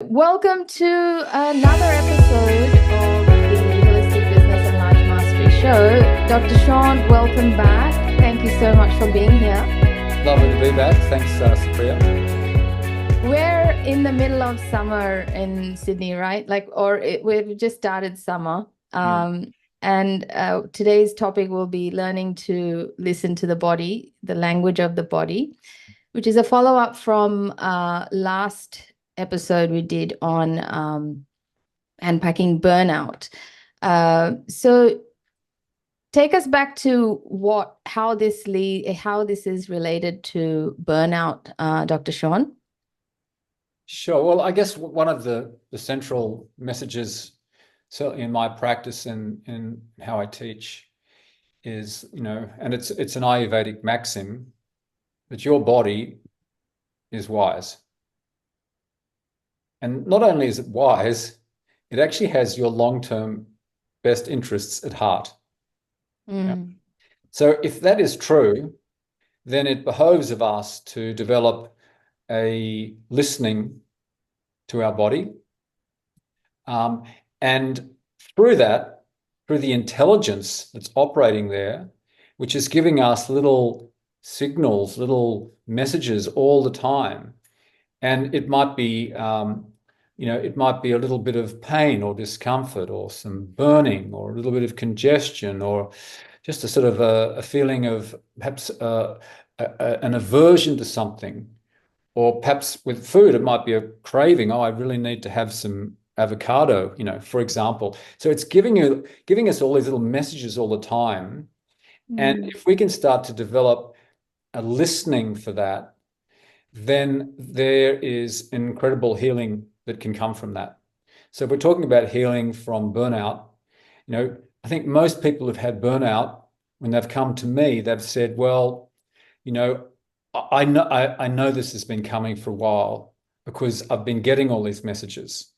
Welcome to another episode of the Holistic Business and Life Mastery Show. Dr. Shaun, welcome back. Thank you so much for being here. Lovely to be back. Thanks, Supriya. We're in the middle of summer in Sydney, right? We've just started summer. And today's topic will be learning to listen to the body, the language of the body, which is a follow-up from last episode we did on unpacking burnout. So take us back to how this is related to burnout, Dr. Shaun. Sure. Well, I guess one of the central messages, certainly in my practice and in how I teach, is, and it's an Ayurvedic maxim that your body is wise. And not only is it wise, it actually has your long-term best interests at heart. Yeah. So if that is true, then it behoves of us to develop a listening to our body. And through that, through the intelligence that's operating there, which is giving us little signals, little messages all the time. And it might be, it might be a little bit of pain or discomfort or some burning or a little bit of congestion or just a sort of a feeling of perhaps an aversion to something. Or perhaps with food, it might be a craving. Oh, I really need to have some avocado, for example. So it's giving us all these little messages all the time. And if we can start to develop a listening for that, then there is incredible healing that can come from that. So if we're talking about healing from burnout, I think most people who've had burnout, when they've come to me, they've said, well, I know this has been coming for a while because I've been getting all these messages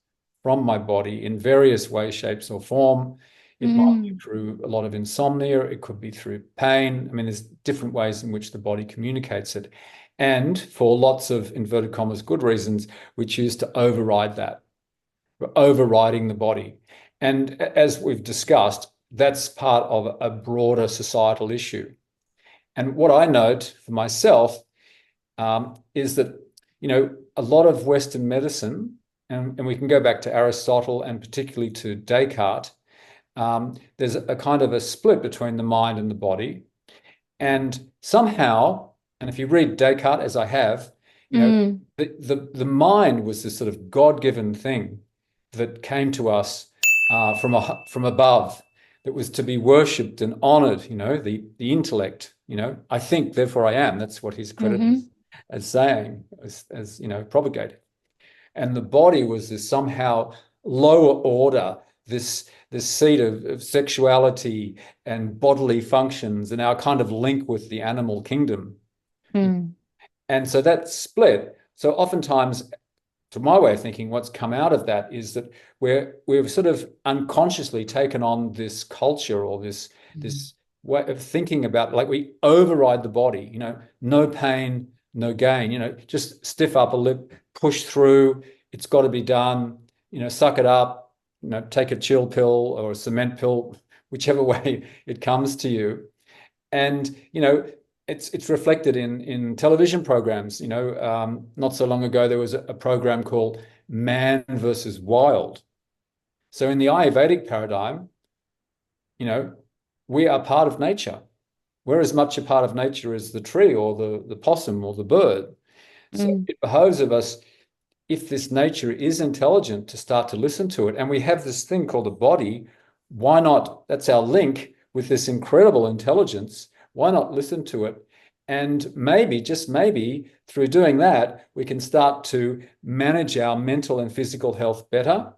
from my body in various ways, shapes, or form. It might be through a lot of insomnia. It could be through pain. I mean, there's different ways in which the body communicates it. And for lots of, inverted commas, good reasons, we choose to override that. We're overriding the body. And as we've discussed, that's part of a broader societal issue. And what I note for myself is that, a lot of Western medicine, and we can go back to Aristotle and particularly to Descartes, there's a kind of a split between the mind and the body. And somehow, and if you read Descartes, as I have, the mind was this sort of God-given thing that came to us from above, that was to be worshipped and honored, the intellect, I think, therefore I am. That's what he's credited as saying, as propagating. And the body was this somehow lower order, this seat of sexuality and bodily functions and our kind of link with the animal kingdom. And so that split. So oftentimes, to my way of thinking, what's come out of that is that we've sort of unconsciously taken on this culture or this way of thinking about, like, we override the body, no pain, no gain, just stiff upper lip, push through, it's got to be done, suck it up, take a chill pill or a cement pill, whichever way it comes to you. And, it's reflected in television programs. Not so long ago, there was a program called Man versus Wild. So in the Ayurvedic paradigm, we are part of nature. We're as much a part of nature as the tree or the possum or the bird. So it behoves of us, if this nature is intelligent, to start to listen to it. And we have this thing called the body. Why not? That's our link with this incredible intelligence. Why not listen to it? And maybe, just maybe, through doing that, we can start to manage our mental and physical health better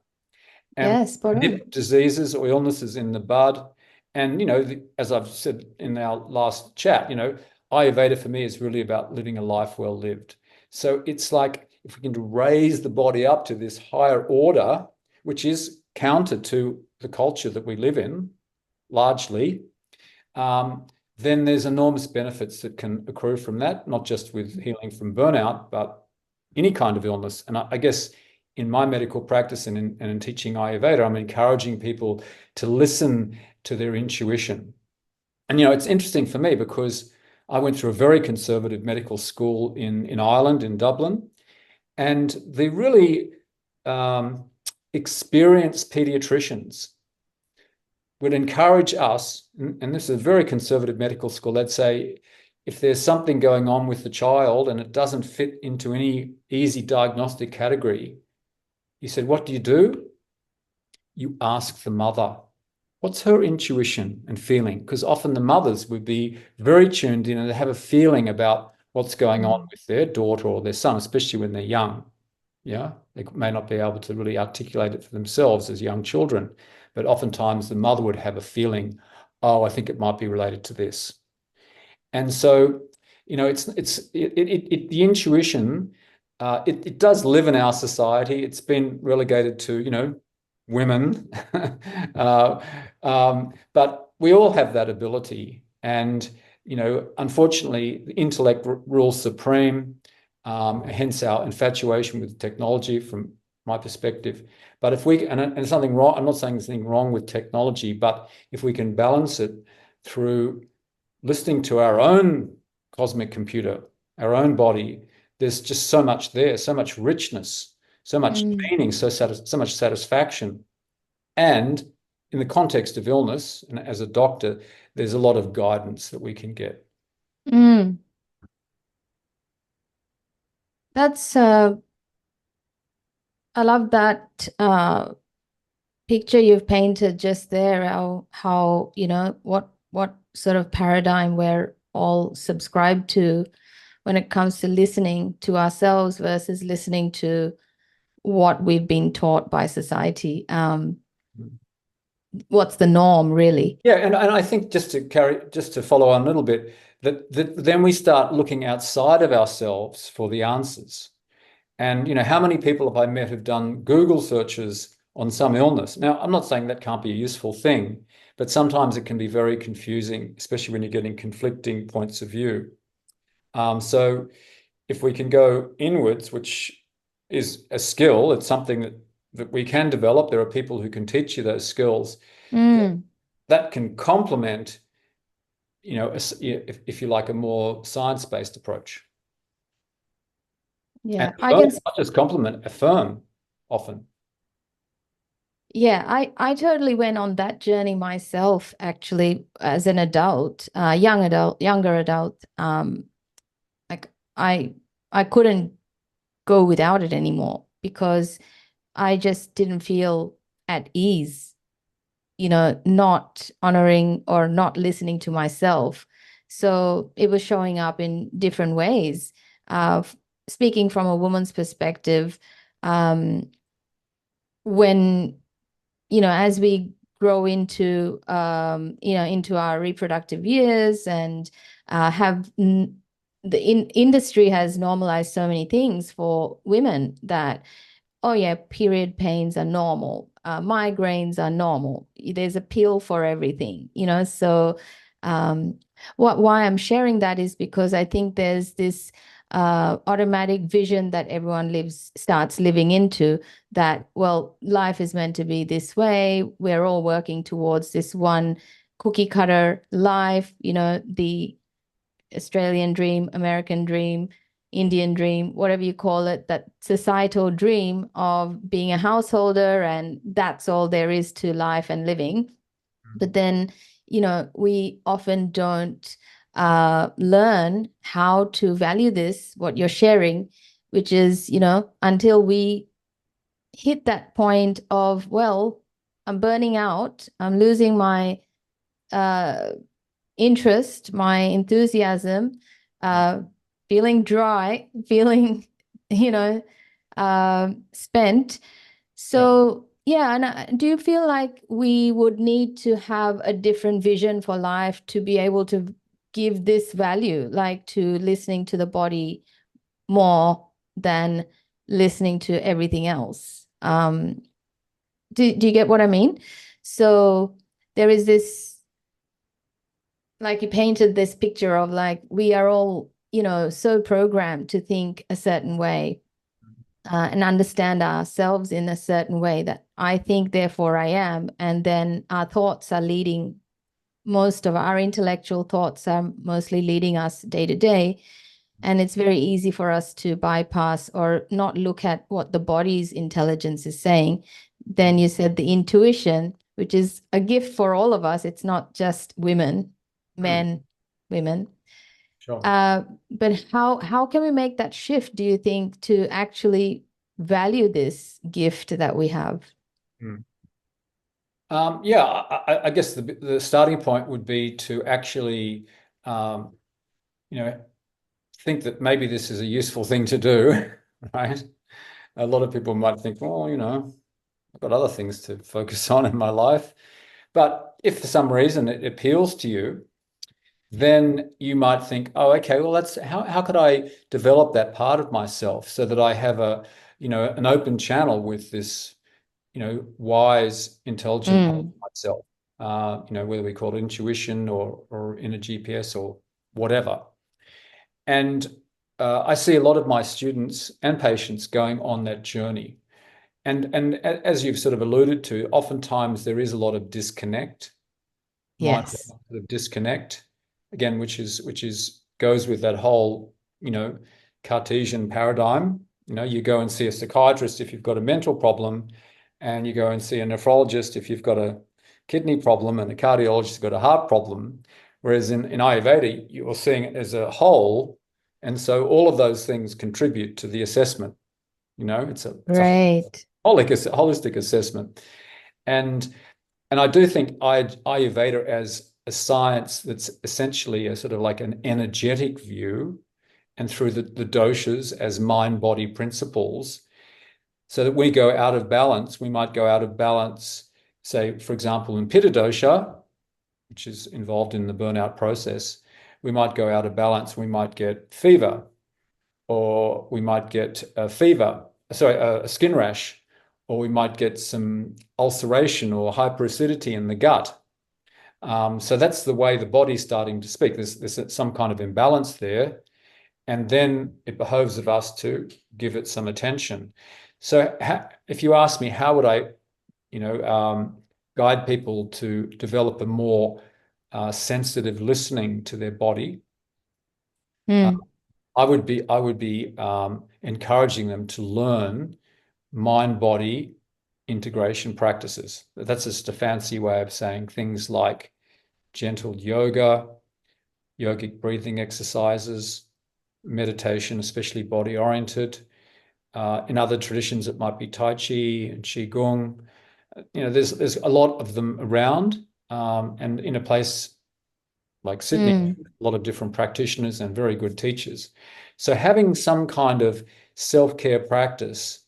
and nip diseases or illnesses in the bud. And, as I've said in our last chat, Ayurveda for me is really about living a life well lived. So it's like, if we can raise the body up to this higher order, which is counter to the culture that we live in, largely, then there's enormous benefits that can accrue from that, not just with healing from burnout, but any kind of illness. And I guess in my medical practice and in teaching Ayurveda, I'm encouraging people to listen to their intuition. And, it's interesting for me because I went through a very conservative medical school in Ireland, in Dublin, and the really experienced pediatricians would encourage us, and this is a very conservative medical school, they'd say, if there's something going on with the child and it doesn't fit into any easy diagnostic category, he said, what do? You ask the mother. What's her intuition and feeling? Because often the mothers would be very tuned in and they have a feeling about what's going on with their daughter or their son, especially when they're young. Yeah, they may not be able to really articulate it for themselves as young children, but oftentimes the mother would have a feeling, oh, I think it might be related to this. And so, the intuition, it does live in our society. It's been relegated to, women, but we all have that ability. And, unfortunately, the intellect rules supreme, hence our infatuation with technology from my perspective. But if we, and something wrong, I'm not saying there's anything wrong with technology, but if we can balance it through listening to our own cosmic computer, our own body, there's just so much there, so much richness, so much meaning, so much satisfaction. And in the context of illness, and as a doctor, there's a lot of guidance that we can get. Mm. That's I love that picture you've painted just there, how what sort of paradigm we're all subscribed to when it comes to listening to ourselves versus listening to what we've been taught by society. What's the norm, really? Yeah, and I think just to follow on a little bit, that then we start looking outside of ourselves for the answers. And how many people have I met who've done Google searches on some illness? Now, I'm not saying that can't be a useful thing, but sometimes it can be very confusing, especially when you're getting conflicting points of view. So if we can go inwards, which is a skill, it's something that we can develop. There are people who can teach you those skills. That can complement, if you like, a more science-based approach. And Yeah, affirm, not just compliment, affirm often. Yeah, I totally went on that journey myself, actually, as an adult, younger adult. Like I couldn't go without it anymore because I just didn't feel at ease, not honoring or not listening to myself. So it was showing up in different ways. Speaking from a woman's perspective, when as we grow into into our reproductive years and industry has normalized so many things for women that, oh yeah, period pains are normal, migraines are normal, there's a pill for everything, so why I'm sharing that is because I think there's this automatic vision that everyone starts living into, that, well, life is meant to be this way. We're all working towards this one cookie cutter life, the Australian dream, American dream, Indian dream, whatever you call it, that societal dream of being a householder, and that's all there is to life and living. But then, we often don't learn how to value this, what you're sharing, which is, until we hit that point of, well, I'm burning out, I'm losing my uh, interest, my enthusiasm, uh, feeling dry, feeling, you know, spent. So, yeah, and do you feel like we would need to have a different vision for life to be able to give this value, like to listening to the body more than listening to everything else? Do you get what I mean? So there is this, like you painted this picture of, like, we are all, so programmed to think a certain way. and understand ourselves in a certain way, that I think, therefore I am. And then our thoughts are leading, most of our intellectual thoughts are mostly leading us day to day. And it's very easy for us to bypass or not look at what the body's intelligence is saying. Then you said the intuition, which is a gift for all of us. It's not just women, Mm, men, women. sure. But how can we make that shift, do you think, to actually value this gift that we have? Mm. Yeah, I guess the starting point would be to actually, um, you know, think that maybe this is a useful thing to do, right? A lot of people might think, well, I've got other things to focus on in my life. But if for some reason it appeals to you, then you might think, oh, okay, well, that's how could I develop that part of myself so that I have an open channel with this, wise, intelligent part of Mm, myself, whether we call it intuition or inner GPS or whatever. And I see a lot of my students and patients going on that journey. And as you've sort of alluded to, oftentimes there is a lot of disconnect, mind yes. sort of disconnect, again, which is goes with that whole, Cartesian paradigm. You go and see a psychiatrist if you've got a mental problem, and you go and see a nephrologist if you've got a kidney problem, and a cardiologist has got a heart problem. Whereas in Ayurveda, you're seeing it as a whole, and so all of those things contribute to the assessment. It's a Right. holistic assessment. And and I do think Ayurveda as a science that's essentially a sort of like an energetic view, and through the doshas as mind-body principles, so that we go out of balance. We might go out of balance, say, for example, in Pitta dosha, which is involved in the burnout process. We might go out of balance. We might get fever, or we might get a fever, sorry, a skin rash, or we might get some ulceration or hyperacidity in the gut. So that's the way the body's starting to speak. There's some kind of imbalance there, and then it behoves of us to give it some attention. So if you ask me, how would I, guide people to develop a more sensitive listening to their body? Uh, Mm, I would be encouraging them to learn mind-body integration practices. That's just a fancy way of saying things like gentle yoga, yogic breathing exercises, meditation, especially body-oriented. In other traditions, it might be Tai Chi and Qigong. There's a lot of them around, and in a place like Sydney, mm, a lot of different practitioners and very good teachers. So having some kind of self-care practice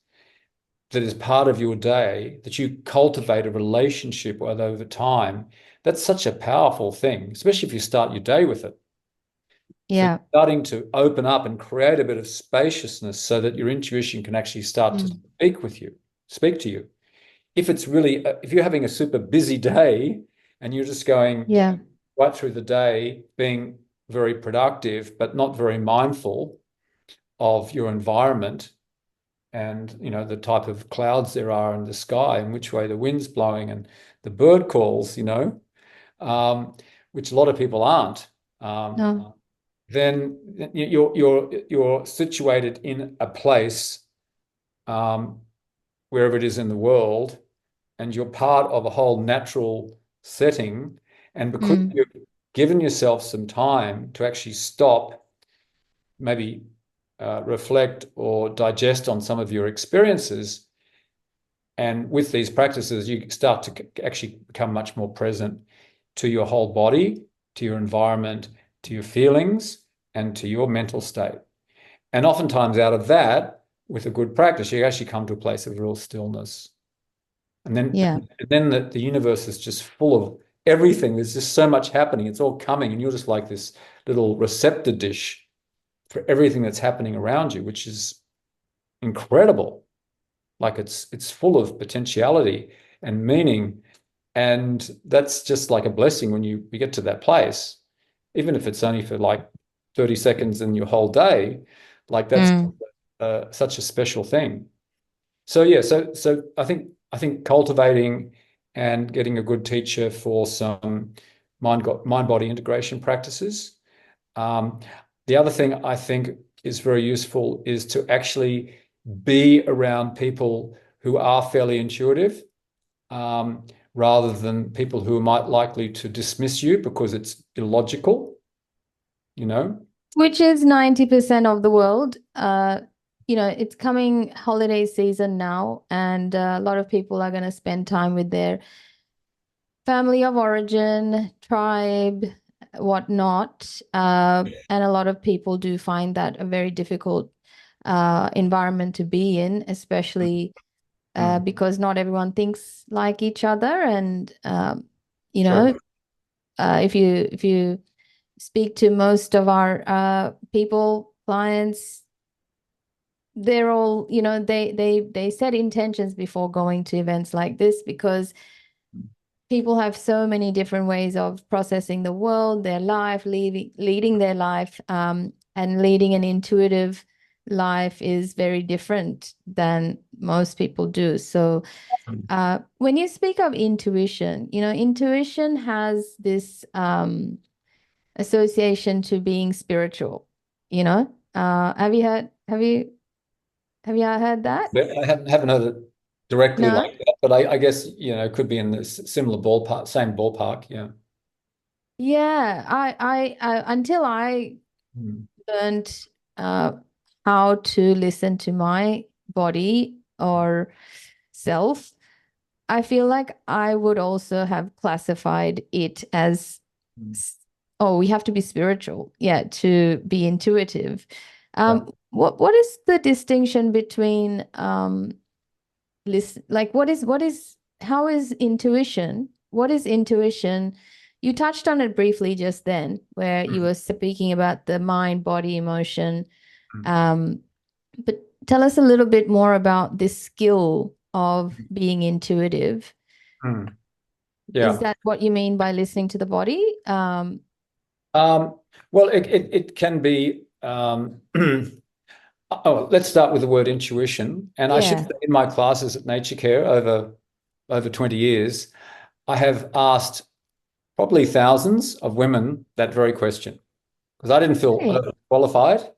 that is part of your day, that you cultivate a relationship with over time, that's such a powerful thing, especially if you start your day with it. So yeah. starting to open up and create a bit of spaciousness so that your intuition can actually start to Mm, speak to you. If you're having a super busy day and you're just going yeah. right through the day, being very productive, but not very mindful of your environment, and the type of clouds there are in the sky and which way the wind's blowing and the bird calls, um, which a lot of people aren't. No. Then you're situated in a place, um, wherever it is in the world, and you're part of a whole natural setting. And because Mm, you've given yourself some time to actually stop, maybe reflect or digest on some of your experiences, and with these practices, you start to actually become much more present to your whole body, to your environment, to your feelings, and to your mental state. And oftentimes, out of that, with a good practice, you actually come to a place of real stillness. And then, yeah. and then the universe is just full of everything. There's just so much happening. It's all coming, and you're just like this little receptor dish for everything that's happening around you, which is incredible. Like it's full of potentiality and meaning. And that's just like a blessing when you get to that place, even if it's only for like 30 seconds in your whole day. Like that's Mm, such a special thing. So yeah, so I think cultivating and getting a good teacher for some mind body integration practices. Um, the other thing I think is very useful is to actually be around people who are fairly intuitive, um, rather than people who might likely to dismiss you because it's illogical, you know? Which is 90% of the world. It's coming holiday season now, and a lot of people are going to spend time with their family of origin, tribe, whatnot. And a lot of people do find that a very difficult environment to be in, especially Mm. because not everyone thinks like each other. And you Sure. know, if you speak to most of our people, clients, they're all, they set intentions before going to events like this because people have so many different ways of processing the world, their life, leading their life, and leading an intuitive life is very different than most people do. So, when you speak of intuition, intuition has this association to being spiritual. Have you heard that? But I haven't heard it directly No? like that, but I guess, it could be in the similar ballpark, same ballpark. Yeah. Yeah, until I Mm. learned uh, how to listen to my body or self, I feel like I would also have classified it as, Mm. oh, we have to be spiritual, yeah, to be intuitive. Yeah. What is the distinction between listen, like what is how is intuition? What is intuition? You touched on it briefly just then, where you Mm. were speaking about the mind, body, emotion. Mm. Um, but tell us a little bit more about this skill of being intuitive. Mm. Is Yeah. that what you mean by listening to the body? Um, well, it can be. Oh, let's start with the word intuition. And I should Yeah. say, in my classes at Nature Care over 20 years, I have asked probably thousands of women that very question because I didn't feel Right. qualified,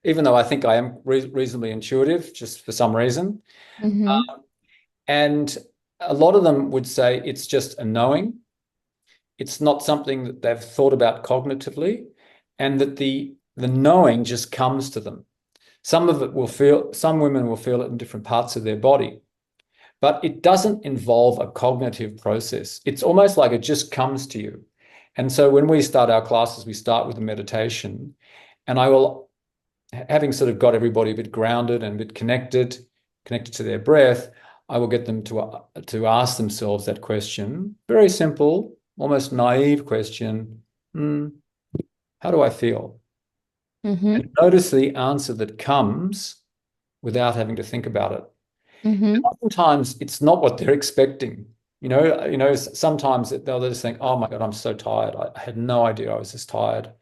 even though I think I am reasonably intuitive, just for some reason. Mm-hmm. And a lot of them would say it's just a knowing. It's not something that they've thought about cognitively, and that the knowing just comes to them. Some women will feel it in different parts of their body, but it doesn't involve a cognitive process. It's almost like it just comes to you. And so when we start our classes, we start with a meditation, and I will, having sort of got everybody a bit grounded and a bit connected to their breath, I will get them to ask themselves that question. Very simple, almost naive question. Hmm, how do I feel? Mm-hmm. And notice the answer that comes without having to think about it. Mm-hmm. Sometimes it's not what they're expecting. Sometimes they'll just think, "Oh my God, I'm so tired. I had no idea I was this tired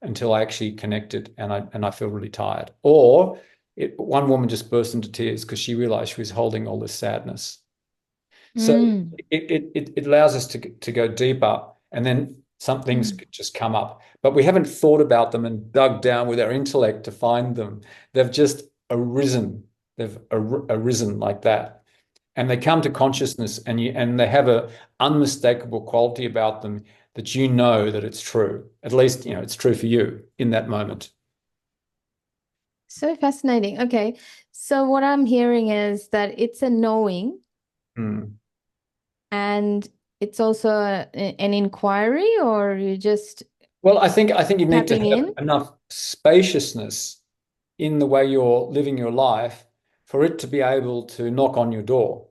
until I actually connected, and I feel really tired." Or one woman just burst into tears because she realized she was holding all this sadness. So Mm. it allows us to go deeper, and then some things Mm. could just come up. But we haven't thought about them and dug down with our intellect to find them. They've just arisen. They've arisen like that. And they come to consciousness, and they have a unmistakable quality about them that you know that it's true. At least, it's true for you in that moment. So fascinating. Okay. So what I'm hearing is that it's a knowing Mm. and it's also an inquiry, or you just Well, I think you need to tapping have in. enough spaciousness in the way you're living your life for it to be able to knock on your door.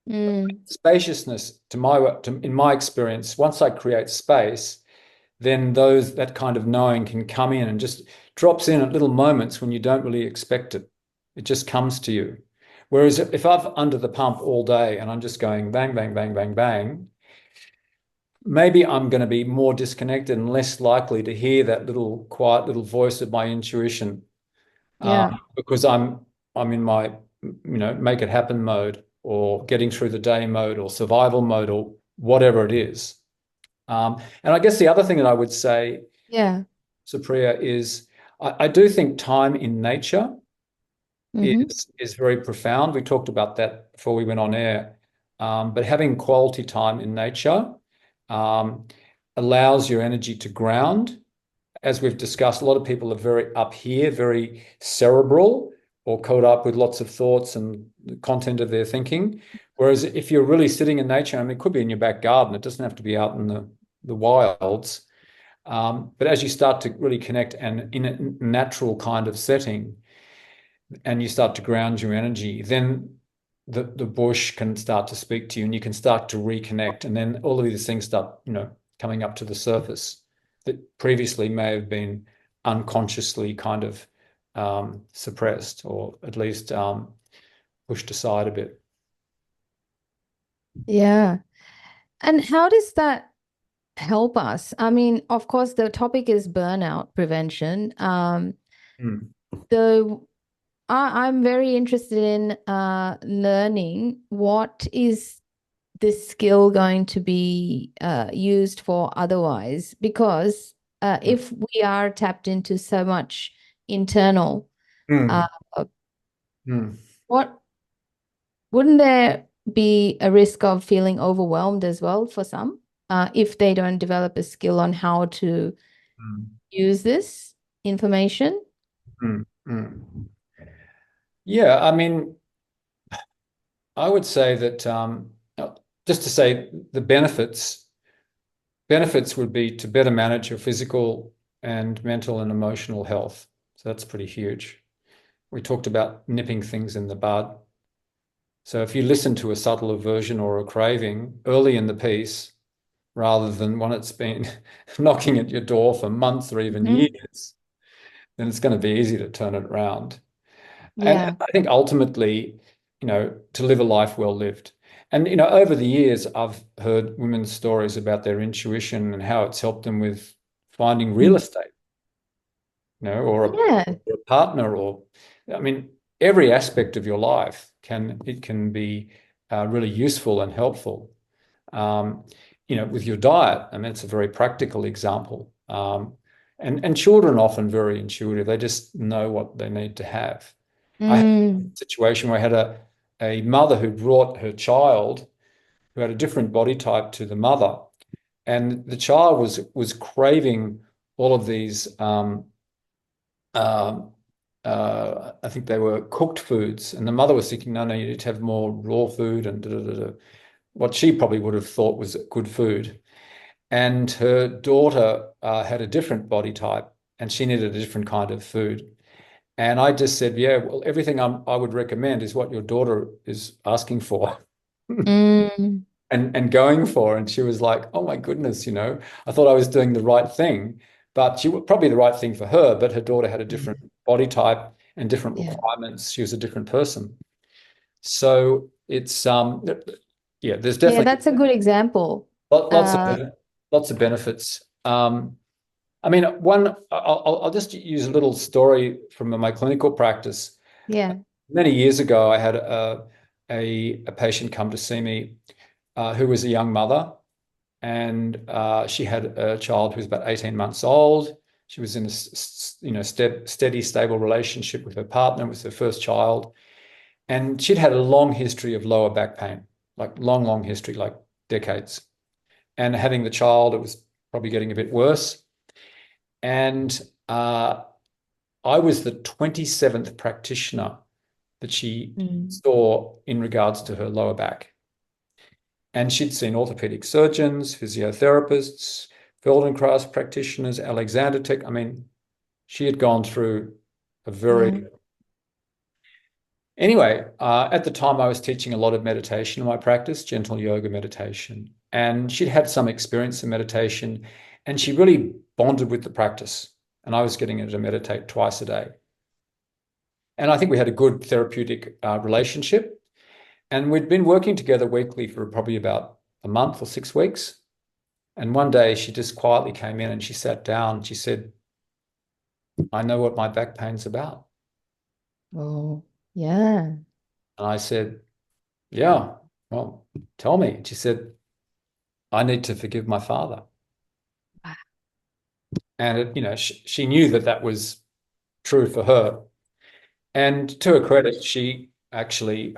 Mm. Spaciousness, in my experience, once I create space, then that kind of knowing can come in and just drops in at little moments when you don't really expect it. It just comes to you. Whereas if I've under the pump all day and I'm just going bang, bang, bang, bang, bang, maybe I'm going to be more disconnected and less likely to hear that little quiet little voice of my intuition Yeah. because I'm in my make it happen mode, or getting through the day mode, or survival mode, or whatever it is. And I guess the other thing that I would say, Yeah. Supriya, is I do think time in nature Mm-hmm. is very profound. We talked about that before we went on air. But having quality time in nature um, allows your energy to ground. As we've discussed, a lot of people are very up here, very cerebral, or caught up with lots of thoughts and the content of their thinking. Whereas if you're really sitting in nature, I mean, it could be in your back garden, it doesn't have to be out in the wilds. But as you start to really connect and in a natural kind of setting, and you start to ground your energy, then the bush can start to speak to you, and you can start to reconnect. And then all of these things start, coming up to the surface that previously may have been unconsciously kind of suppressed, or at least pushed aside a bit. Yeah. And how does that help us? I mean, of course, the topic is burnout prevention. Mm, The I'm very interested in learning what is this skill going to be used for otherwise, because mm, if we are tapped into so much internal, uh, mm, mm, what wouldn't there be a risk of feeling overwhelmed as well for some if they don't develop a skill on how to mm, use this information? mm, mm. Yeah, I mean, I would say that just to say the benefits would be to better manage your physical and mental and emotional health. So that's pretty huge. We talked about nipping things in the bud. So if you listen to a subtle aversion or a craving early in the piece, rather than when it's been knocking at your door for months or even Hmm. years, then it's going to be easy to turn it around. And Yeah. I think ultimately, to live a life well lived. And, over the years, I've heard women's stories about their intuition and how it's helped them with finding real estate, Yeah. or a partner, or, I mean, every aspect of your life can be really useful and helpful. Um, with your diet, I mean, it's a very practical example. And children are often very intuitive. They just know what they need to have. I had Mm. a situation where I had a mother who brought her child who had a different body type to the mother, and the child was craving all of these. Um, I think they were cooked foods, and the mother was thinking, no, no, you need to have more raw food and da, da, da, da, what she probably would have thought was good food. And her daughter had a different body type, and she needed a different kind of food. And I just said, yeah, well, everything I would recommend is what your daughter is asking for Mm. and going for. And she was like, oh my goodness, I thought I was doing the right thing, but she was probably the right thing for her, but her daughter had a Yeah. different body type and different Yeah. requirements. She was a different person. So it's yeah, there's Yeah, definitely that's a good example. lots of Uh, lots of benefits. I mean, I'll just use a little story from my clinical practice. yeah. Many years ago, I had a patient come to see me who was a young mother, and she had a child who was about 18 months old. She was in a steady, stable relationship with her partner, with her first child, and she'd had a long history of lower back pain, like long, long history, like decades. And having the child, it was probably getting a bit worse. And I was the 27th practitioner that she Mm. saw in regards to her lower back. And she'd seen orthopedic surgeons, physiotherapists, Feldenkrais practitioners, Alexander Tech. I mean, she had gone through a Yeah. very. Anyway, at the time, I was teaching a lot of meditation in my practice, gentle yoga meditation. And she'd had some experience in meditation, and she really bonded with the practice. And I was getting her to meditate twice a day. And I think we had a good therapeutic relationship. And we'd been working together weekly for probably about a month or 6 weeks. And one day she just quietly came in and she sat down and she said, I know what my back pain's about. Oh, yeah. And I said, yeah, well, tell me. And she said, I need to forgive my father. And she knew that that was true for her. And to her credit, she actually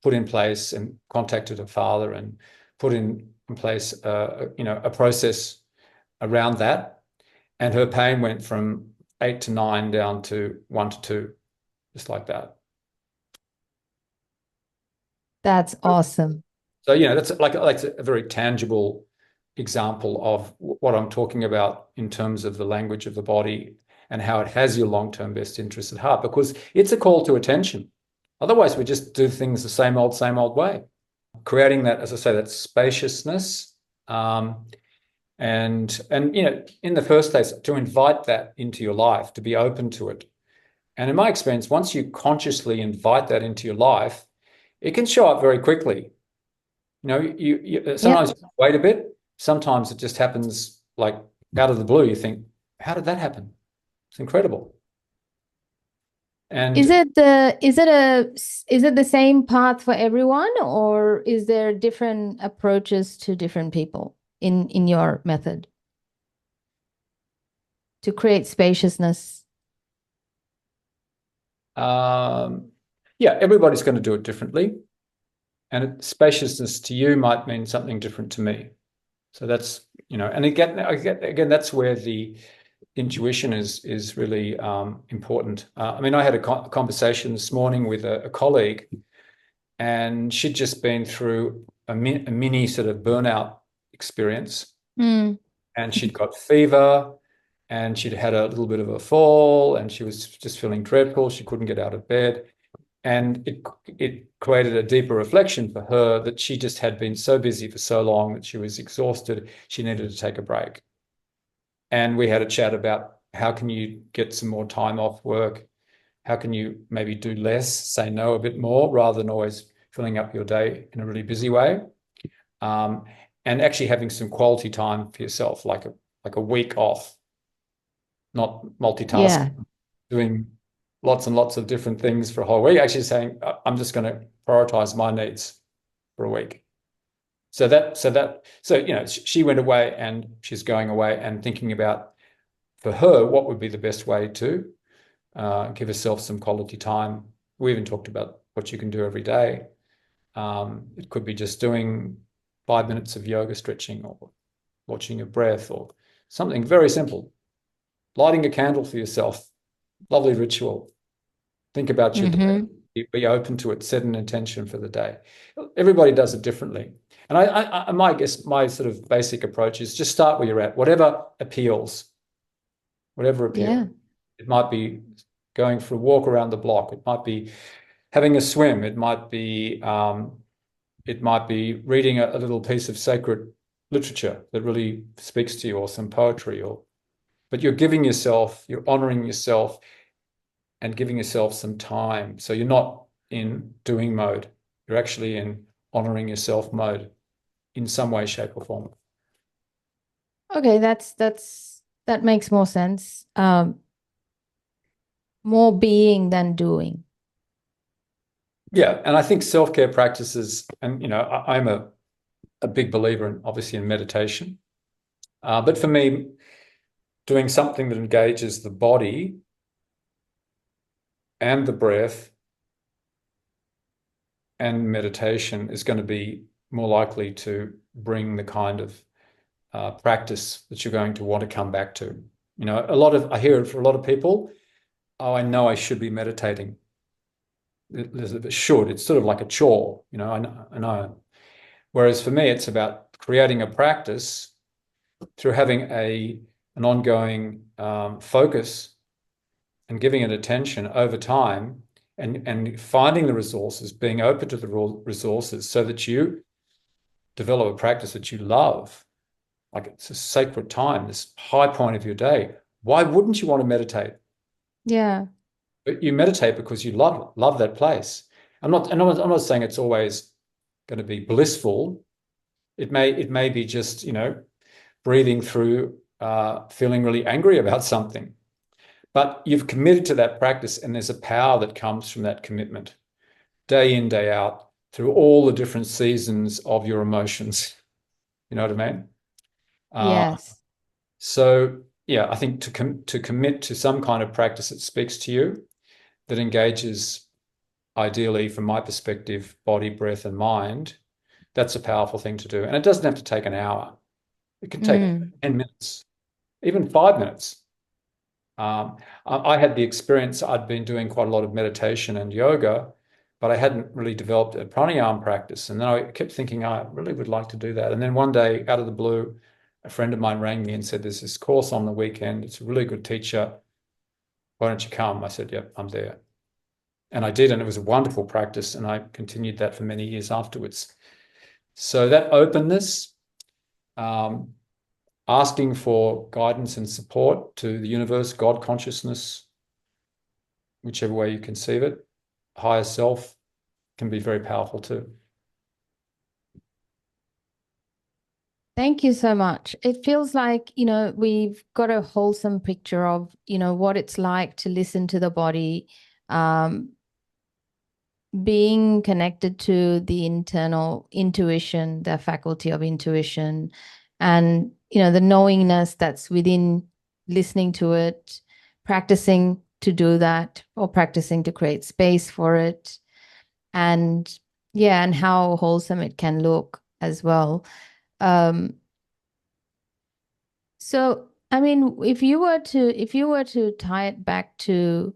put in place and contacted her father and put in place, a process around that. And her pain went from 8 to 9 down to 1 to 2, just like that. That's awesome. So, that's like a very tangible example of what I'm talking about in terms of the language of the body and how it has your long-term best interests at heart, because it's a call to attention. Otherwise, we just do things the same old way. Creating that, as I say, that spaciousness, um, and in the first place, to invite that into your life, to be open to it. And in my experience, once you consciously invite that into your life, it can show up very quickly. You Yeah. sometimes you wait a bit. Sometimes it just happens like out of the blue. You think, how did that happen? It's incredible. Is And it the is it a is it the same path for everyone, or is there different approaches to different people in your method to create spaciousness? um, yeah, everybody's going to do it differently. And spaciousness to you might mean something different to me. So that's, and again, that's where the intuition is really important. I mean, I had a conversation this morning with a colleague, and she'd just been through a mini sort of burnout experience, Mm. and she'd got fever, and she'd had a little bit of a fall, and she was just feeling dreadful. She couldn't get out of bed. And it created a deeper reflection for her that she just had been so busy for so long that she was exhausted. She needed to take a break. And we had a chat about how can you get some more time off work? How can you maybe do less, say no a bit more, rather than always filling up your day in a really busy way? Um, and actually having some quality time for yourself, like a week off, not multitasking, Yeah. doing lots and lots of different things for a whole week, actually saying, I'm just going to prioritize my needs for a week. So she went away, and she's going away and thinking about, for her, what would be the best way to give herself some quality time. We even talked about what you can do every day. It could be just doing 5 minutes of yoga stretching, or watching your breath, or something very simple. Lighting a candle for yourself, lovely ritual. Think about your day. Mm-hmm. Be open to it. Set an intention for the day. Everybody does it differently. And I guess my sort of basic approach is just start where you're at. Whatever appeals. Whatever appeals. Yeah. It might be going for a walk around the block. It might be having a swim. It might be reading a little piece of sacred literature that really speaks to you, or some poetry, but you're honoring yourself and giving yourself some time. So you're not in doing mode. You're actually in honoring yourself mode in some way, shape, or form. Okay, that makes more sense. More being than doing. Yeah. And I think self-care practices, and I'm a big believer in, obviously, in meditation. But for me, doing something that engages the body and the breath and meditation is going to be more likely to bring the kind of practice that you're going to want to come back to. I hear it for a lot of people. Oh, I know I should be meditating. There's a should. It's sort of like a chore. I know. Whereas for me, it's about creating a practice through having an ongoing focus and giving it attention over time, and finding the resources, being open to the resources, so that you develop a practice that you love. Like, it's a sacred time, this high point of your day. Why wouldn't you want to meditate? Yeah. But you meditate because you love that place. I'm not saying it's always going to be blissful. It may be just, breathing through feeling really angry about something. But you've committed to that practice, and there's a power that comes from that commitment, day in, day out, through all the different seasons of your emotions. You know what I mean? Uh, Yes. so yeah, I think to commit to some kind of practice that speaks to you, that engages, ideally, from my perspective, body, breath, and mind, that's a powerful thing to do. And it doesn't have to take an hour. It can take Mm. 10 minutes, even 5 minutes. I had the experience, I'd been doing quite a lot of meditation and yoga, but I hadn't really developed a pranayama practice. And then I kept thinking, I really would like to do that. And then one day, out of the blue, a friend of mine rang me and said, there's this course on the weekend. It's a really good teacher. Why don't you come? I said, yep, I'm there. And I did, and it was a wonderful practice. And I continued that for many years afterwards. So that openness, um, asking for guidance and support to the universe, God consciousness, whichever way you conceive it, higher self, can be very powerful too. Thank you so much. It feels like, we've got a wholesome picture of, what it's like to listen to the body, um, being connected to the internal intuition, the faculty of intuition, and, the knowingness that's within listening to it, practicing to do that, or practicing to create space for it. And yeah, and how wholesome it can look as well. Um, So, I mean, if you were to tie it back to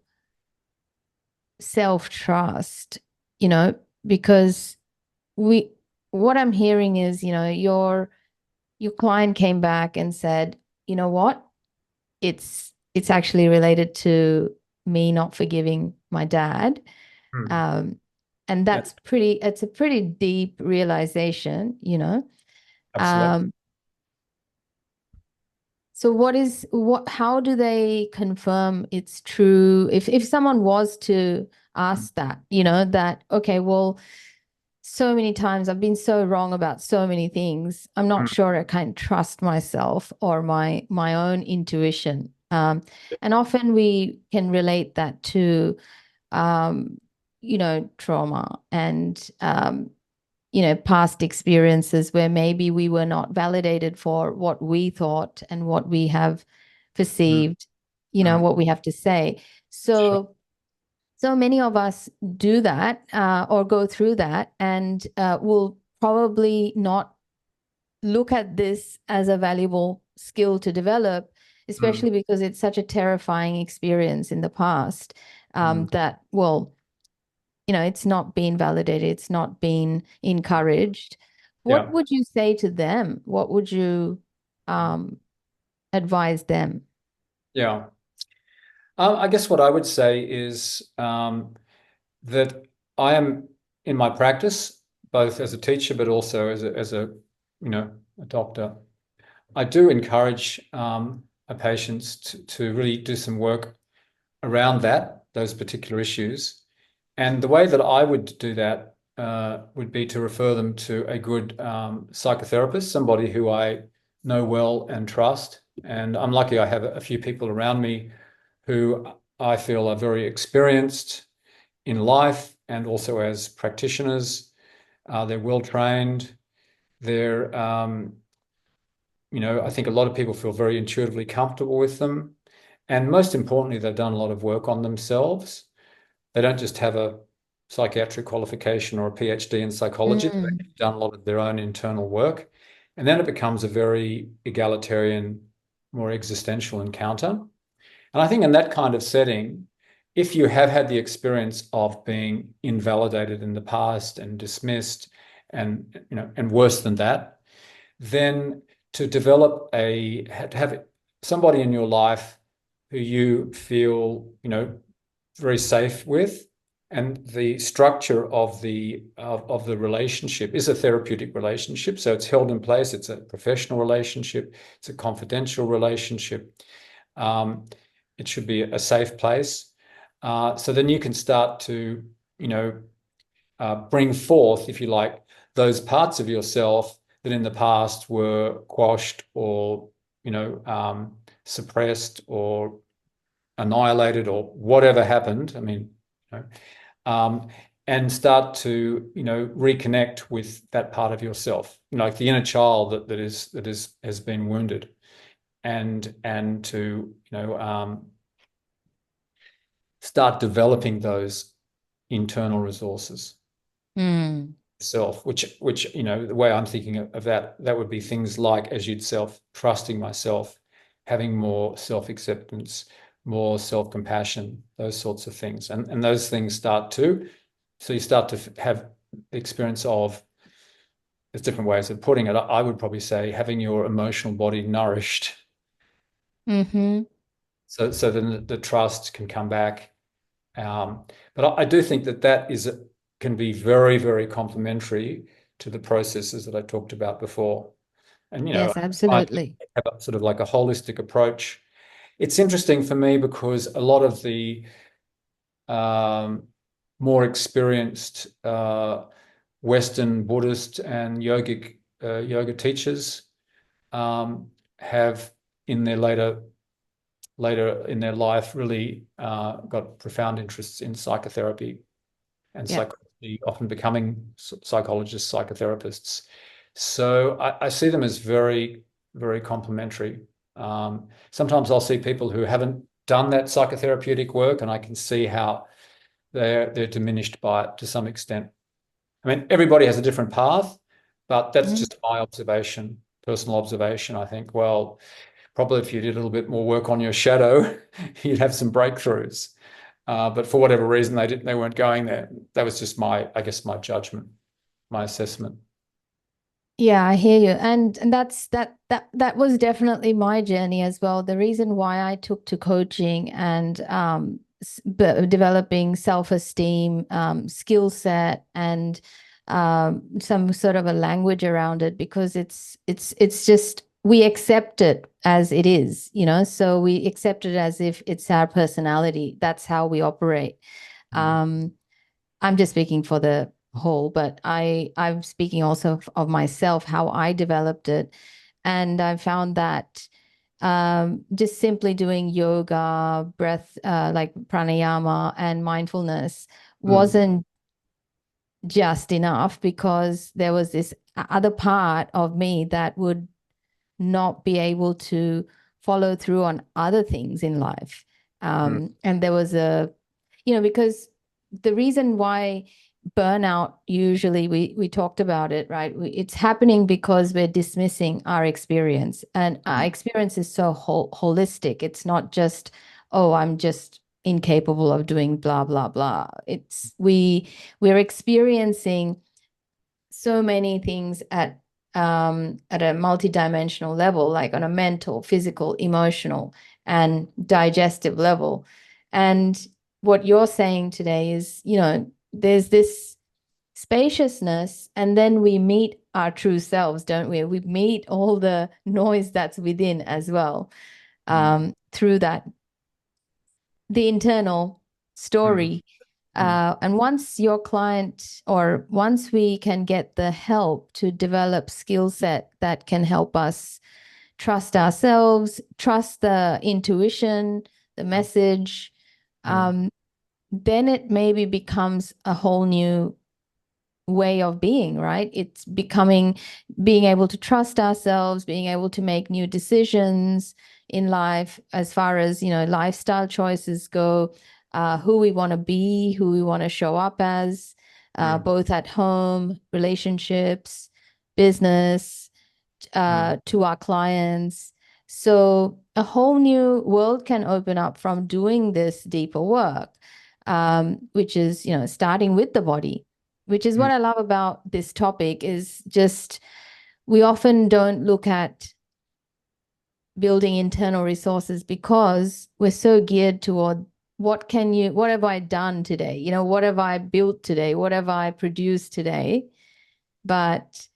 self-trust, you know, because we what I'm hearing is, your client came back and said, "You know what? It's actually related to me not forgiving my dad." Hmm. Um, and Yeah, it's a pretty deep realization. absolutely. Um, So how do they confirm it's true? If someone was to Hmm. ask that, that, okay, well, so many times I've been so wrong about so many things. I'm not sure I can trust myself or my own intuition. And often we can relate that to um, trauma and past experiences where maybe we were not validated for what we thought and what we have Hmm. perceived, Hmm. what we have to say. Sure. So many of us do that or go through that and will probably not look at this as a valuable skill to develop, Hmm. especially because it's such a terrifying experience in the past Hmm. that, well, it's not being validated, it's not being encouraged. What Yeah. would you say to them? What would you um, advise them? Yeah. I guess what I would say is that I am, in my practice, both as a teacher but also as a a doctor. I do encourage our patients to really do some work around those particular issues. And the way that I would do that would be to refer them to a good psychotherapist, somebody who I know well and trust. And I'm lucky I have a few people around me who I feel are very experienced in life and also as practitioners. They're well trained. They're, I think a lot of people feel very intuitively comfortable with them. And most importantly, they've done a lot of work on themselves. They don't just have a psychiatric qualification or a PhD in psychology. Mm, They've done a lot of their own internal work. And then it becomes a very egalitarian, more existential encounter. And I think in that kind of setting, if you have had the experience of being invalidated in the past and dismissed and worse than that, then to develop to have somebody in your life who you feel, very safe with. And the structure of the relationship is a therapeutic relationship. So it's held in place. It's a professional relationship. It's a confidential relationship. Um, it should be a safe place. So then you can start to, you know, bring forth, if you like, those parts of yourself that in the past were quashed or, suppressed or annihilated or whatever happened. I mean, you know, and start to, reconnect with that part of yourself, like the inner child that is has been wounded, and to, start developing those internal resources Mm. self, which the way I'm thinking of that would be things like, as you'd self, trusting myself, having more self-acceptance, more self-compassion, those sorts of things. And those things so you start to have the experience of, there's different ways of putting it. I would probably say having your emotional body nourished, Mm-hmm. so then the trust can come back. But I do think that can be very, very complementary to the processes that I talked about before. And, Yes, I have absolutely. a sort of like a holistic approach. It's interesting for me because a lot of the um, more experienced Western Buddhist and yoga teachers have, in their later in their life, really got profound interests in psychotherapy and Yeah. psychology, often becoming psychologists, psychotherapists. So I see them as very, very complementary. Sometimes I'll see people who haven't done that psychotherapeutic work, and I can see how they're diminished by it to some extent. I mean, everybody has a different path, but that's Mm. just my observation, personal observation. I think, well, probably if you did a little bit more work on your shadow, you'd have some breakthroughs. But for whatever reason, they weren't going there. That was just I guess, my judgment, my assessment. Yeah, I hear you. And that was definitely my journey as well. The reason why I took to coaching and developing self-esteem, skill set, and some sort of a language around it, because it's just we accept it as it is, so we accept it as if it's our personality. That's how we operate. Mm, Um, I'm just speaking for the whole, but I'm speaking also of myself, how I developed it. And I found that just simply doing yoga, breath, like pranayama and mindfulness mm, wasn't just enough, because there was this other part of me that would not be able to follow through on other things in life. mm, And there was because the reason why burnout, usually we talked about it, right? It's happening because we're dismissing our experience, and our mm, experience is so holistic. It's not just, oh, I'm just incapable of doing blah blah blah. We're experiencing so many things at a multidimensional level, like on a mental, physical, emotional, and digestive level. And what you're saying today is, there's this spaciousness, and then we meet our true selves, don't we? We meet all the noise that's within as well, mm, through that, the internal mm, story. mm, And once your client, or once we can get the help to develop skill set that can help us trust ourselves, trust the intuition, the message, mm, um, then it maybe becomes a whole new way of being, right? It's being able to trust ourselves, being able to make new decisions in life, as far as, lifestyle choices go, who we want to be, who we want to show up as, mm, both at home, relationships, business, mm, to our clients. So a whole new world can open up from doing this deeper work, which is, starting with the body, which is what mm, I love about this topic. Is just, we often don't look at building internal resources, because we're so geared toward what have I done today? What have I built today? What have I produced today? But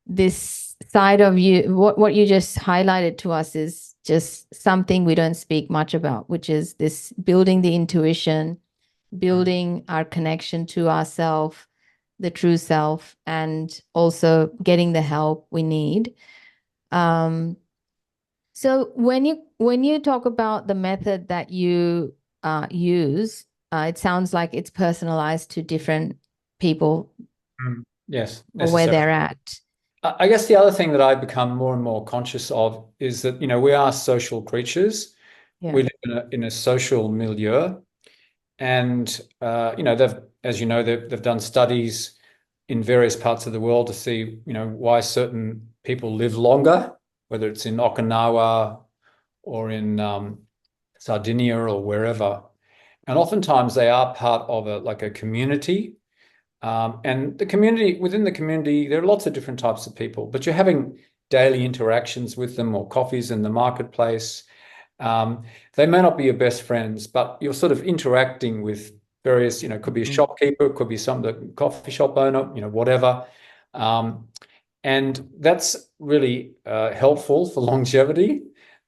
this side of you, what you just highlighted to us, is just something we don't speak much about, which is this building the intuition, mm. building our connection to ourself, the true self, and also getting the help we need. Um, So when you talk about the method that you use, it sounds like it's personalized to different people Yes, or where necessarily. they're at. I guess the other thing that I become more and more conscious of is that, we are social creatures. Yeah. We live in a social milieu. And they've done studies in various parts of the world to see, why certain people live longer, whether it's in Okinawa or in Sardinia or wherever. And oftentimes they are part of a community. And within the community, there are lots of different types of people, but you're having daily interactions with them or coffees in the marketplace. Um, they may not be your best friends, but you're sort of interacting with various, could be a Mm. shopkeeper, could be the coffee shop owner, whatever. Um, and that's really helpful for longevity.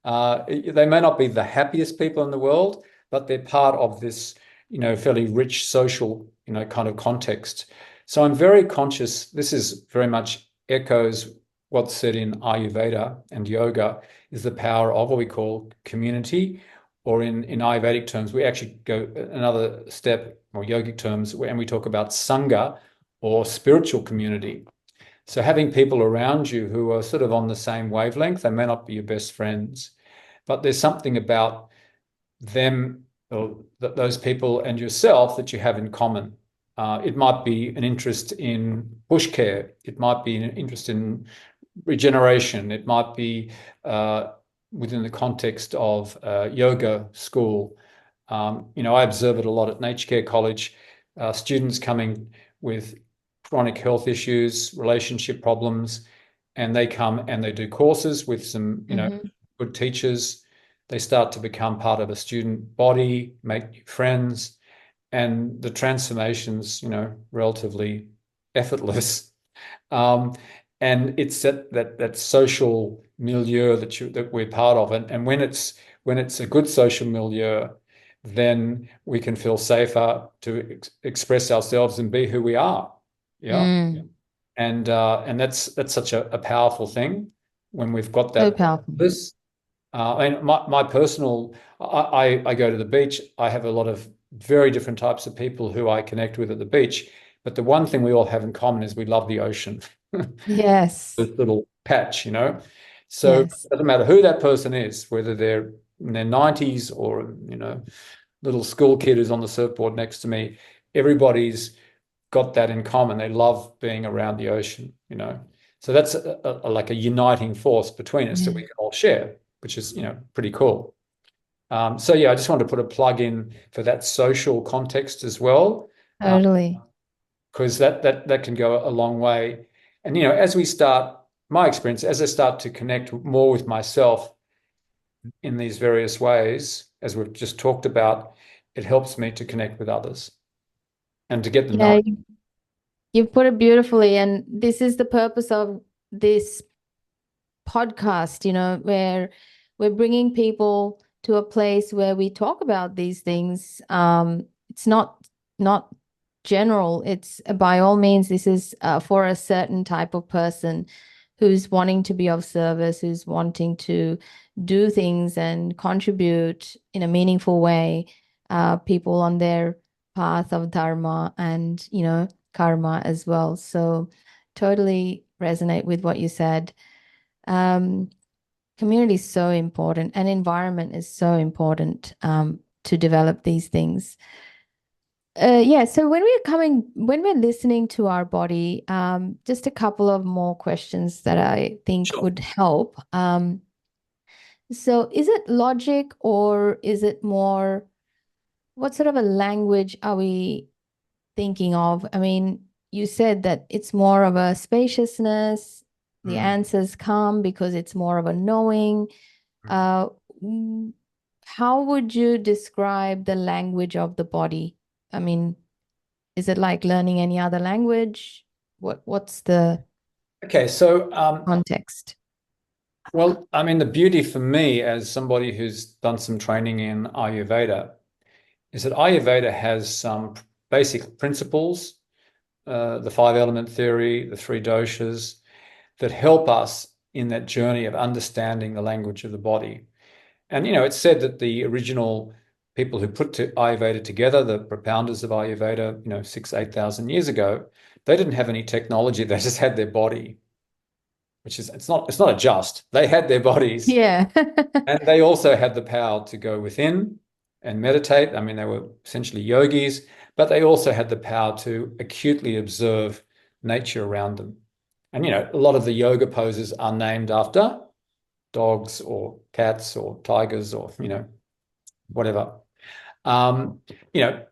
They may not be the happiest people in the world, but they're part of this, fairly rich social, kind of context. So I'm very conscious. This is very much echoes what's said in Ayurveda and yoga is the power of what we call community, or in Ayurvedic terms, we actually go another step, or yogic terms, and we talk about sangha or spiritual community. So having people around you who are sort of on the same wavelength, they may not be your best friends, but there's something about them or those people and yourself that you have in common. It might be an interest in bush care. It might be an interest in regeneration. It might be within the context of yoga school. I observe it a lot at Nature Care College. Students coming with chronic health issues, relationship problems, and they come and they do courses with some, Hmm. good teachers. They start to become part of a student body, make new friends, and the transformation's, relatively effortless. Um, and it's that social milieu that we're part of. And when it's a good social milieu, then we can feel safer to express ourselves and be who we are. Yeah. Mm. And that's such a powerful thing when we've got So that. powerful. This and my personal, I go to the beach. I have a lot of very different types of people who I connect with at the beach. But the one thing we all have in common is we love the ocean. Yes. This little patch. So it Yes. doesn't matter who that person is, whether they're in their 90s or, little school kid who's on the surfboard next to me, everybody's got that in common. They love being around the ocean. So that's like a uniting force between us that we Yeah. can all share, which is, pretty cool. So yeah, I just wanted to put a plug in for that social context as well, Totally. because that can go a long way. And as we start, my experience, as I start to connect more with myself in these various ways, as we've just talked about, it helps me to connect with others and to get them Yeah, knowing. you put it beautifully. And this is the purpose of this podcast, where we're bringing people to a place where we talk about these things. It's not general. It's by all means, this is for a certain type of person who's wanting to be of service, who's wanting to do things and contribute in a meaningful way, people on their path of dharma and, karma as well. So totally resonate with what you said. Um, Community is so important and environment is so important to develop these things. Yeah, so when we're listening to our body, just a couple of more questions that I think Sure. would help. So is it logic or is it more, what sort of a language are we thinking of? I mean, you said that it's more of a spaciousness, the Mm. answers come because it's more of a knowing. Uh, mm, how would you describe the language of the body? I mean, is it like learning any other language? What's the Okay, so context? well, I mean, the beauty for me as somebody who's done some training in Ayurveda is that Ayurveda has some basic principles, the five element theory, the three doshas, that help us. in that journey of understanding the language of the body. And, it's said that the original people who put Ayurveda together, the propounders of Ayurveda, 8,000 years ago, they didn't have any technology. They just had their body, which is, it's not a just. They had their bodies, Yeah. and they also had the power to go within and meditate. I mean, they were essentially yogis, but they also had the power to acutely observe nature around them. And, a lot of the yoga poses are named after dogs or cats or tigers or, whatever. Um, you know,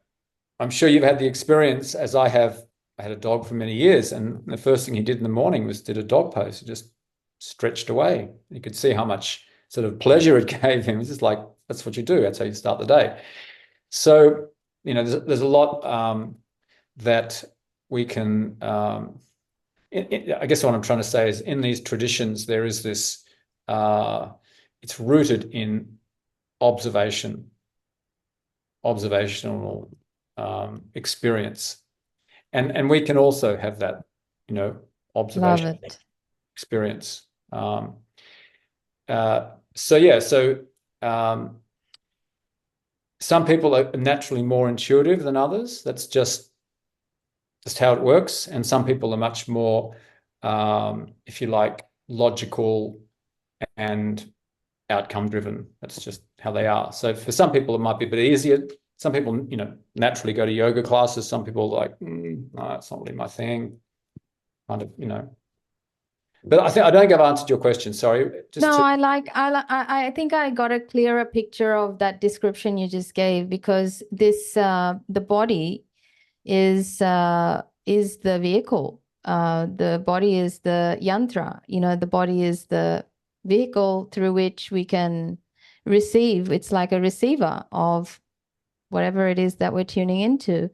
I'm sure you've had the experience, as I have. I had a dog for many years, and the first thing he did in the morning was did a dog pose. He just stretched away. You could see how much sort of pleasure it gave him. It's just like, that's what you do. That's how you start the day. So, there's a lot that we can. I guess what I'm trying to say is, in these traditions, there is this. It's rooted in observational experience, and we can also have that, Love observational it. experience. So yeah, some people are naturally more intuitive than others. That's just how it works. And some people are much more, if you like, logical and outcome driven. That's just how they are. So for some people, it might be a bit easier. Some people, naturally go to yoga classes. Some people are like, no, it's not really my thing. Kind of. But I don't think I've answered your question. Sorry. No, I think I got a clearer picture of that description you just gave, because the body is the vehicle. The body is the yantra, the body is the vehicle through which we can receive. It's like a receiver of whatever it is that we're tuning into.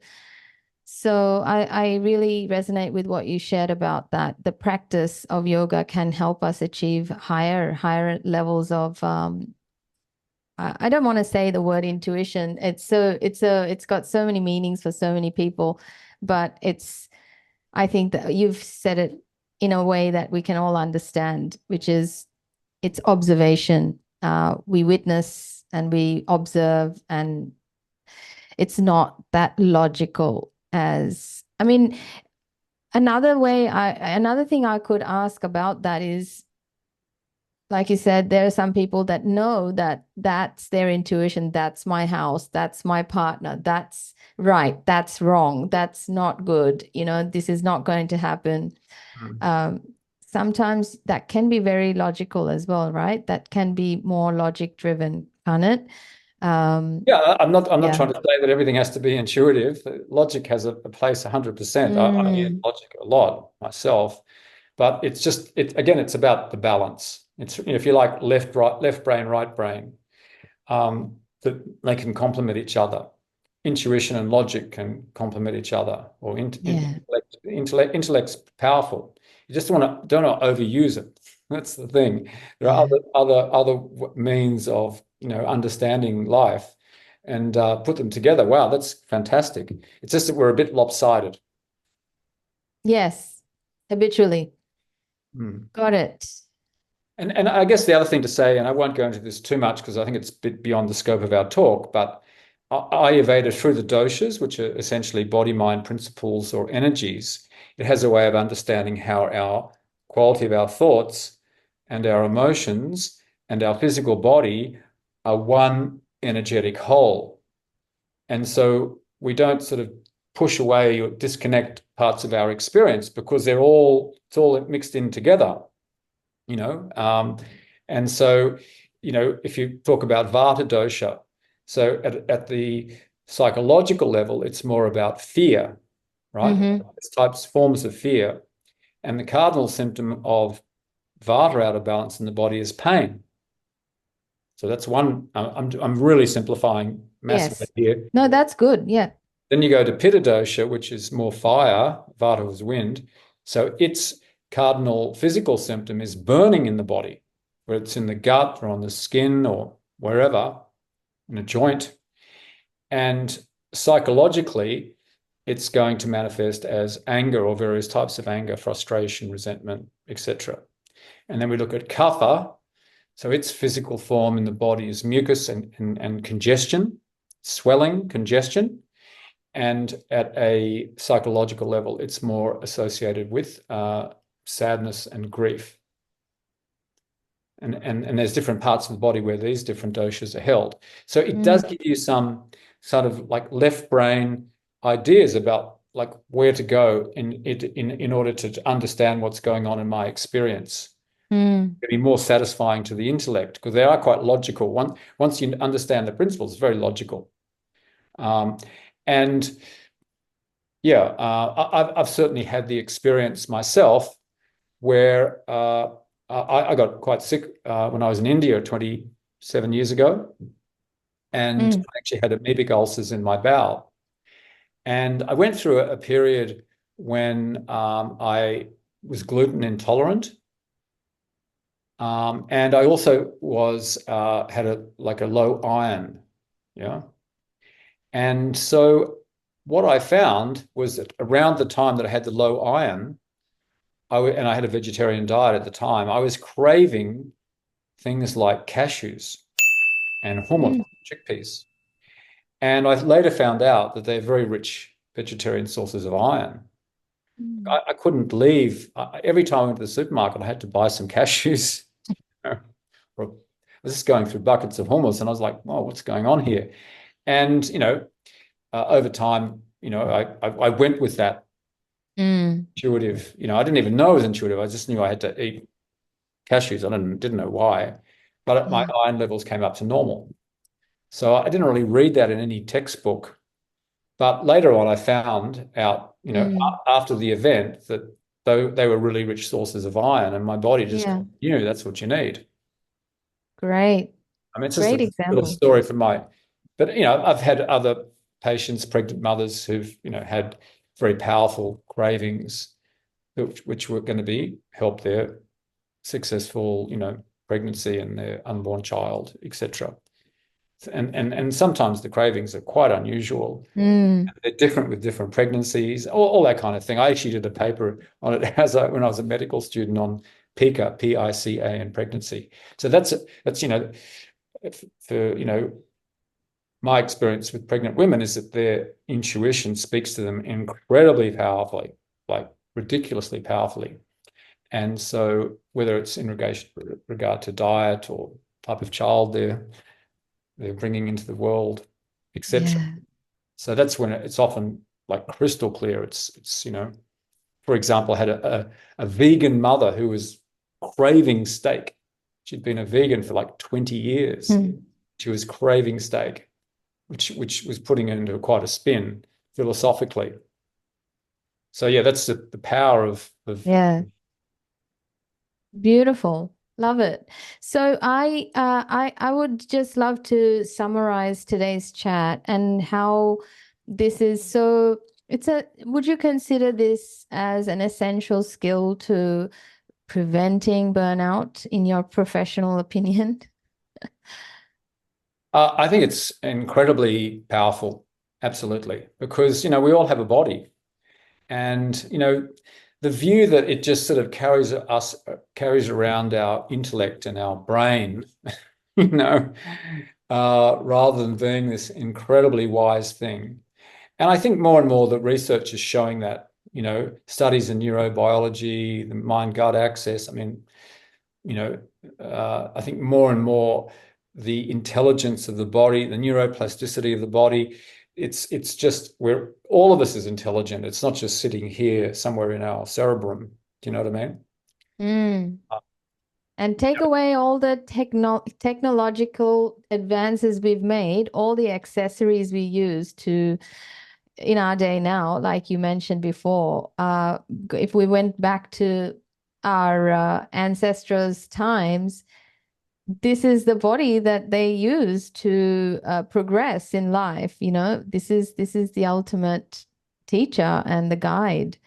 So I really resonate with what you shared about that. The practice of yoga can help us achieve higher levels of I don't want to say the word intuition. It's got so many meanings for so many people, but I think that you've said it in a way that we can all understand, which is it's observation. We witness and we observe, and it's not that logical as, I mean, another thing I could ask about that is, like you said, there are some people that know that that's their intuition. That's my house. That's my partner. That's right. That's wrong. That's not good. This is not going to happen. Um, Sometimes that can be very logical as well, right? That can be more logic driven, can't it? Yeah, I'm not Yeah. trying to say that everything has to be intuitive. Logic has a place 100%. I use Mm, logic a lot myself, but it's about the balance. It's, if you like, left brain, right brain, that they can complement each other. Intuition and logic can complement each other, or yeah. intellect's powerful. You just don't want to overuse it. That's the thing. There are Yeah. other means of, understanding life, and put them together. Wow, that's fantastic. It's just that we're a bit lopsided. Yes. Habitually. Mm. Got it. And I guess the other thing to say, and I won't go into this too much because I think it's a bit beyond the scope of our talk, but Ayurveda, through the doshas, which are essentially body, mind principles or energies, it has a way of understanding how our quality of our thoughts and our emotions and our physical body are one energetic whole. And so we don't sort of push away or disconnect parts of our experience, because it's all mixed in together, you know. And so, if you talk about Vata dosha, so at the psychological level, it's more about fear, right? Mm-hmm. Forms of fear. And the cardinal symptom of Vata out of balance in the body is pain. So that's one. I'm really simplifying massively Yes. here. No, that's good. Yeah. Then you go to Pitta dosha, which is more fire. Vata was wind. So its cardinal physical symptom is burning in the body, whether it's in the gut or on the skin or wherever, in a joint. And psychologically, it's going to manifest as anger or various types of anger, frustration, resentment, etc. And then we look at kapha. So its physical form in the body is mucus and congestion, swelling, congestion. And at a psychological level, it's more associated with sadness and grief. And there's different parts of the body where these different doshas are held. So it does give you some sort of like left brain ideas about like where to go in order to understand what's going on in my experience. It'd be more satisfying to the intellect because they are quite logical. Once you understand the principles, it's very logical. And yeah, I've certainly had the experience myself where I got quite sick when I was in India 27 years ago, and I actually had amoebic ulcers in my bowel. And I went through a period when I was gluten intolerant. And I also had a low iron, yeah. And so what I found was that around the time that I had the low iron, and I had a vegetarian diet at the time, I was craving things like cashews and hummus, chickpeas. And I later found out that they're very rich vegetarian sources of iron. I couldn't believe, every time I went to the supermarket, I had to buy some cashews. I was just going through buckets of hummus, and I was like, "Oh, what's going on here?" And over time, I went with that intuitive. I didn't even know it was intuitive. I just knew I had to eat cashews. I didn't know why, but my iron levels came up to normal. So I didn't really read that in any textbook. But later on, I found out, after the event, that they were really rich sources of iron, and my body just knew that's what you need. Great. I mean, it's just Great a little example. story from but I've had other patients, pregnant mothers who've, had very powerful cravings, which were going to help their successful, pregnancy and their unborn child, etc. And sometimes the cravings are quite unusual. They're different with different pregnancies, all that kind of thing. I actually did a paper on it when I was a medical student on pica, Pica, and pregnancy. So that's for my experience with pregnant women is that their intuition speaks to them incredibly powerfully, like ridiculously powerfully. And so whether it's in regard to diet or type of child they're bringing into the world, etc. So that's when it's often like crystal clear. It's for example, I had a vegan mother who was craving steak. She'd been a vegan for like 20 years. She was craving steak, which was putting it into quite a spin philosophically. So yeah, that's the power of Beautiful. Love it. So I would just love to summarize today's chat and how this is so would you consider this as an essential skill to preventing burnout in your professional opinion? I think it's incredibly powerful, absolutely, because we all have a body, and the view that it just sort of carries around our intellect and our brain, rather than being this incredibly wise thing. And I think more and more the research is showing that, studies in neurobiology, the mind-gut axis. I mean, I think more and more the intelligence of the body, the neuroplasticity of the body, it's just where all of us is intelligent. It's not just sitting here somewhere in our cerebrum. Do you know what I mean? And take away all the technological advances we've made, all the accessories we use in our day now, like you mentioned before. If we went back to our ancestors' times, this is the body that they use to progress in life. This is the ultimate teacher and the guide.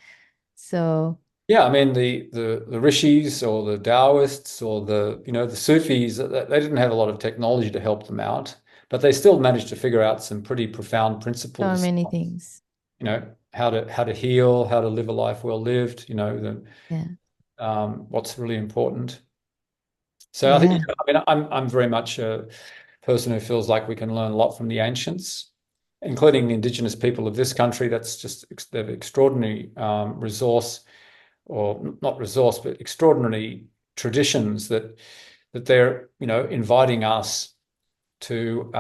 So yeah, I mean the rishis or the Taoists or the Sufis, they didn't have a lot of technology to help them out, but they still managed to figure out some pretty profound principles. so many things. How to heal, how to live a life well lived. Yeah. what's really important. So I think, Yeah. I mean, I'm very much a person who feels like we can learn a lot from the ancients, including the indigenous people of this country. That's just they've extraordinary resource, or not resource, but extraordinary traditions that they're, inviting us to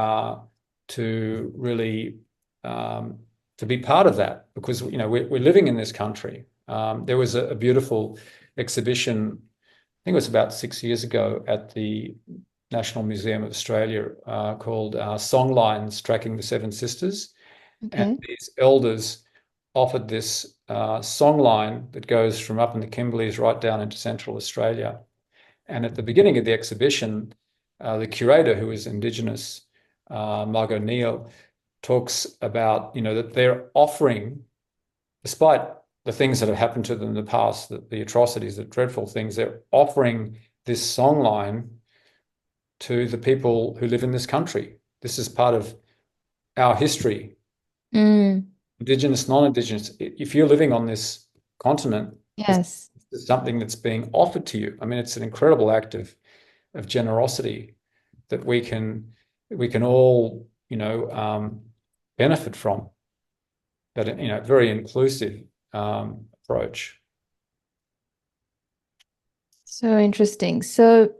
really to be part of that, because we're living in this country. There was a beautiful exhibition, I think it was about 6 years ago, at the National Museum of Australia, called Songlines Tracking the Seven Sisters. And Okay. these elders offered this songline that goes from up in the Kimberleys right down into Central Australia. And at the beginning of the exhibition, the curator, who is Indigenous, Margot Neal, talks about, that they're offering, despite the things that have happened to them in the past, the atrocities, the dreadful things, they're offering this songline to the people who live in this country. This is part of our history, Mm. Indigenous, non-Indigenous. If you're living on this continent, this Yes. is something that's being offered to you. I mean, it's an incredible act of generosity that we can all, benefit from. But very inclusive approach. So interesting. So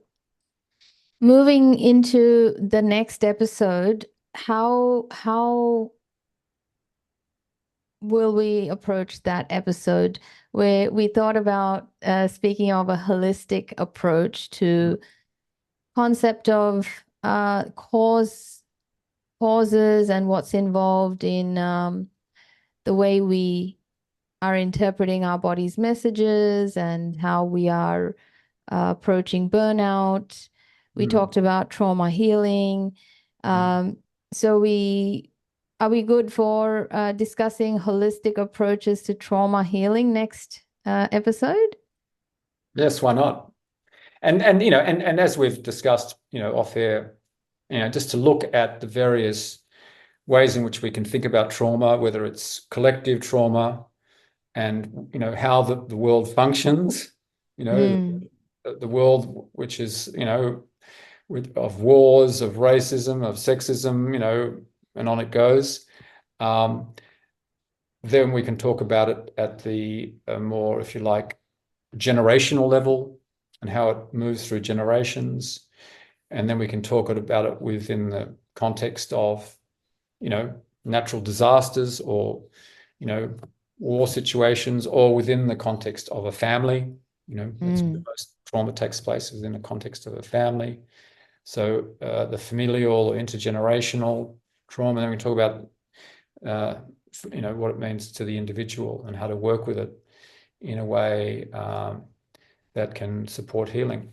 moving into the next episode, how will we approach that episode where we thought about speaking of a holistic approach to concept of causes and what's involved in the way we are interpreting our body's messages and how we are approaching burnout. We talked about trauma healing. So are we good for discussing holistic approaches to trauma healing next episode? Yes, why not? And as we've discussed, off air, just to look at the various ways in which we can think about trauma, whether it's collective trauma and how the world functions, the world which is, of wars, of racism, of sexism, and on it goes. Then we can talk about it at the more, if you like, generational level and how it moves through generations. And then we can talk about it within the context of, natural disasters, or, war situations, or within the context of a family. That's where most trauma takes place, within the context of a family. So the familial or intergenerational trauma. Then we talk about, what it means to the individual and how to work with it in a way that can support healing.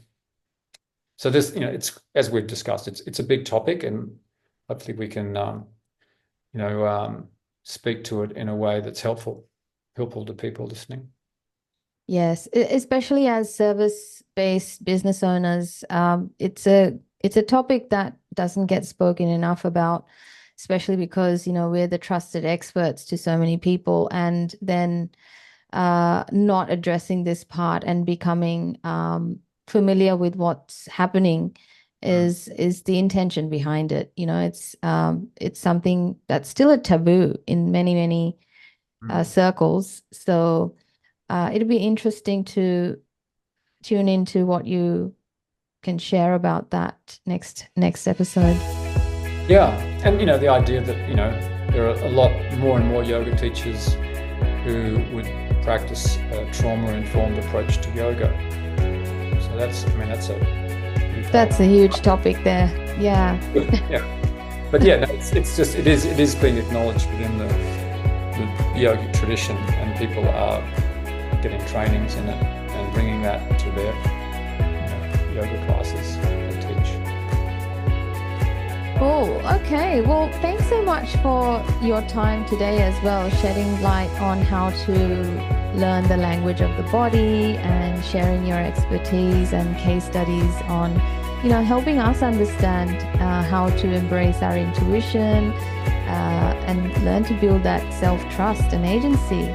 So this, it's, as we've discussed, it's a big topic, and hopefully we can, speak to it in a way that's helpful to people listening. Yes, especially as service-based business owners, it's a topic that doesn't get spoken enough about, especially because, we're the trusted experts to so many people, and then not addressing this part and becoming familiar with what's happening is the intention behind it. It's something that's still a taboo in many circles. So it'll be interesting to tune into what you can share about that next episode. Yeah, and the idea that there are a lot more and more yoga teachers who would practice a trauma-informed approach to yoga. So that's a huge topic there. Yeah. Yeah, but yeah, no, it is being acknowledged within the yogic tradition, and people are getting trainings in it and bringing that to their yoga classes to teach. Cool. Okay. Well, thanks so much for your time today as well, shedding light on how to learn the language of the body and sharing your expertise and case studies on, helping us understand how to embrace our intuition and learn to build that self-trust and agency.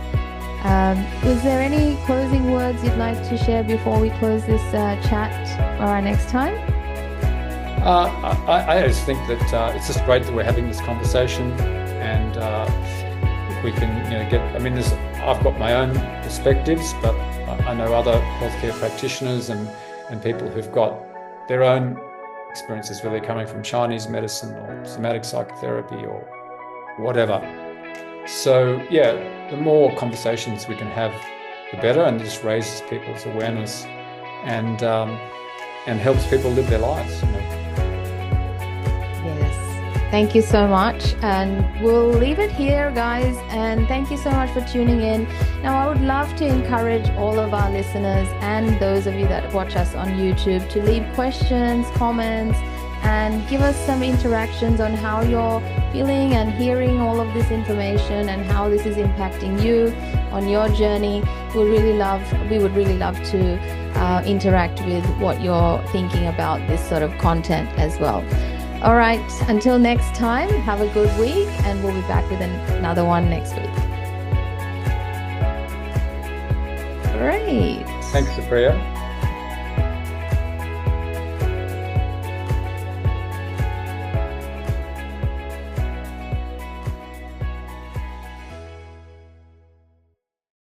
Was there any closing words you'd like to share before we close this chat or our next time? I just think that it's just great that we're having this conversation, and if we can, get. I mean, I've got my own perspectives, but I know other healthcare practitioners and people who've got their own experiences, whether they're coming from Chinese medicine or somatic psychotherapy or whatever. So yeah, the more conversations we can have, the better, and this raises people's awareness and helps people live their lives. Yes, thank you so much, and we'll leave it here, guys. And thank you so much for tuning in. Now, I would love to encourage all of our listeners and those of you that watch us on YouTube to leave questions, comments, and give us some interactions on how you're feeling and hearing all of this information and how this is impacting you on your journey. We would really love to interact with what you're thinking about this sort of content as well. All right, until next time, have a good week, and we'll be back with another one next week. Great. Thanks, Supriya.